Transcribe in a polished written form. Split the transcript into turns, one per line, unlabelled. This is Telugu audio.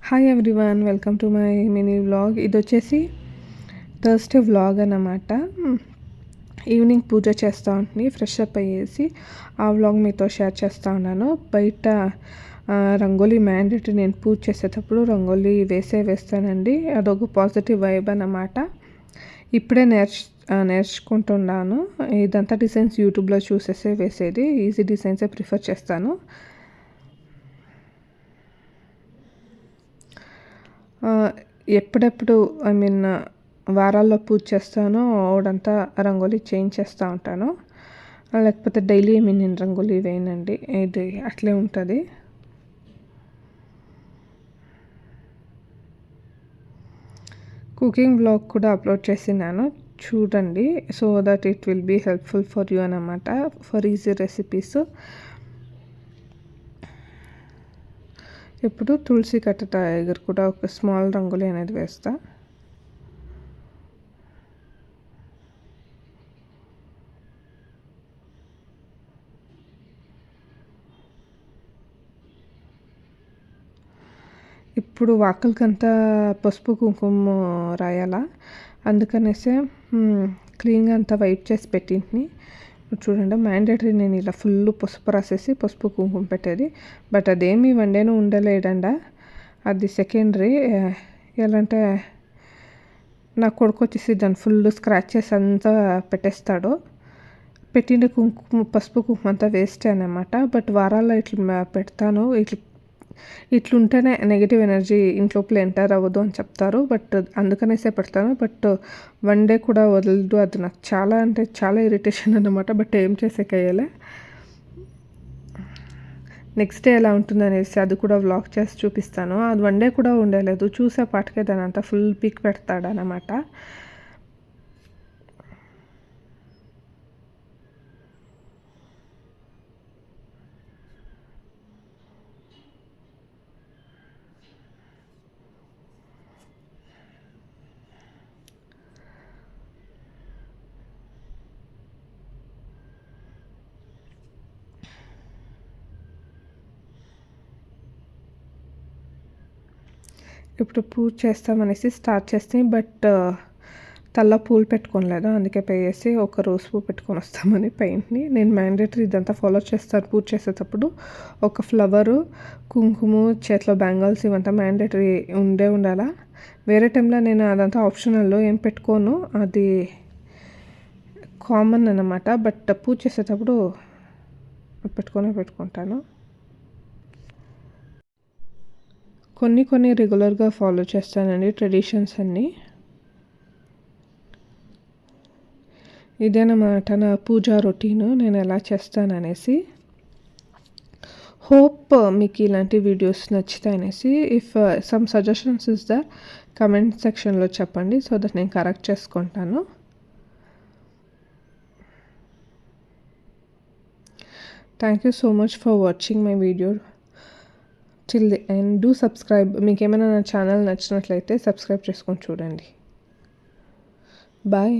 Hi everyone, welcome to my mini vlog. ఇది వచ్చేసి థర్స్డే వ్లాగ్ అన్నమాట. ఈవినింగ్ పూజ చేస్తూ ఉంటుంది, ఫ్రెష్ అప్ అయ్యేసి ఆ వ్లాగ్ మీతో షేర్ చేస్తూ ఉన్నాను. బయట రంగోలీ మ్యాండేటరీ. నేను పూజ చేసేటప్పుడు రంగోలీ వేస్తానండి. అదొక పాజిటివ్ వైబ్ అన్నమాట. ఇప్పుడే నేర్చుకుంటున్నాను. ఇదంతా డిజైన్స్ యూట్యూబ్లో చూసేసే వేసేది. ఈజీ డిజైన్సే ప్రిఫర్ చేస్తాను. ఎప్పుడెప్పుడు వారాల్లో పూజ చేస్తానో ఓడంతా రంగోలీ చేంజ్ చేస్తూ ఉంటాను. లేకపోతే డైలీ నేను రంగోలీ వేయనండి, ఇది అట్లే ఉంటుంది. కుకింగ్ వ్లాగ్ కూడా అప్లోడ్ చేసినాను, చూడండి. So that it will be helpful for you అన్నమాట, ఫర్ ఈజీ రెసిపీస్. ఇప్పుడు తులసి కట్ట దగ్గర కూడా ఒక స్మాల్ రంగోలీ అనేది వేస్తా. ఇప్పుడు వాకిలికంతా పసుపు కుంకుమ రాయాలా, అందుకనేసే క్లీన్గా అంతా వైప్ చేసి పెట్టింటిని. చూడండి, మ్యాండేటరీ నేను ఇలా ఫుల్ పసుపు రాసేసి పసుపు కుంకుమ పెట్టేది. బట్ అదేమి వండేను ఉండలేడండ, అది సెకండరీ. ఎలా అంటే నా కొడుకు వచ్చేసి దాన్ని ఫుల్ స్క్రాచ్ చేసి అంతా పెట్టేస్తాడు. పెట్టిన కుంకుమ పసుపు కుంకుమ అంతా వేస్టే అన్నమాట. బట్ వారాల్లో ఇట్లా పెడతాను. ఇట్లుంటేనే నెగిటివ్ ఎనర్జీ ఇంట్లోపల ఎంటర్ అవ్వదు అని చెప్తారు. బట్ అందుకనేసే పెడతాను. బట్ వన్ డే కూడా వదలదు. అది నాకు చాలా అంటే చాలా ఇరిటేషన్ అన్నమాట. బట్ ఏం చేసేకయ్యలే. నెక్స్ట్ డే ఎలా ఉంటుందనేసి అది కూడా వ్లాగ్ చేసి చూపిస్తాను. అది వన్ డే కూడా ఉండలేదు, చూసే పాటికే దాని అంతా ఫుల్ పిక్ పెడతాడనమాట. ఇప్పుడు పూజ చేస్తామనేసి స్టార్ట్ చేస్తే, బట్ తల్ల పూలు పెట్టుకోలేదు, అందుకే పోయేసి ఒక రోజ్ పువ్వు పెట్టుకొని వస్తామని పెయింట్ని. నేను మ్యాండేటరీ ఇదంతా ఫాలో చేస్తాను పూజ చేసేటప్పుడు. ఒక ఫ్లవరు, కుంకుమ, చేతిలో బ్యాంగిల్స్ ఇవంతా మ్యాండేటరీ ఉండాలా. వేరే టైంలో నేను అదంతా ఆప్షనల్లో ఏం పెట్టుకోను, అది కామన్ అన్నమాట. బట్ పూజ చేసేటప్పుడు పెట్టుకుంటాను. కొన్ని రెగ్యులర్గా ఫాలో చేస్తానండి, ట్రెడిషన్స్ అన్నీ. ఇదేనమాట నా పూజా రొటీను, నేను ఎలా చేస్తాననేసి. హోప్ మీకు ఇలాంటి వీడియోస్ నచ్చుతాయనేసి. If some suggestions is the comment సెక్షన్లో చెప్పండి, సో దట్ నేను కరెక్ట్ చేసుకుంటాను. Thank you so much for watching my video till the end. Do subscribe. మీకు ఏమైనా నా ఛానల్ నచ్చినట్లయితే సబ్స్క్రైబ్ చేసుకొని చూడండి. బాయ్.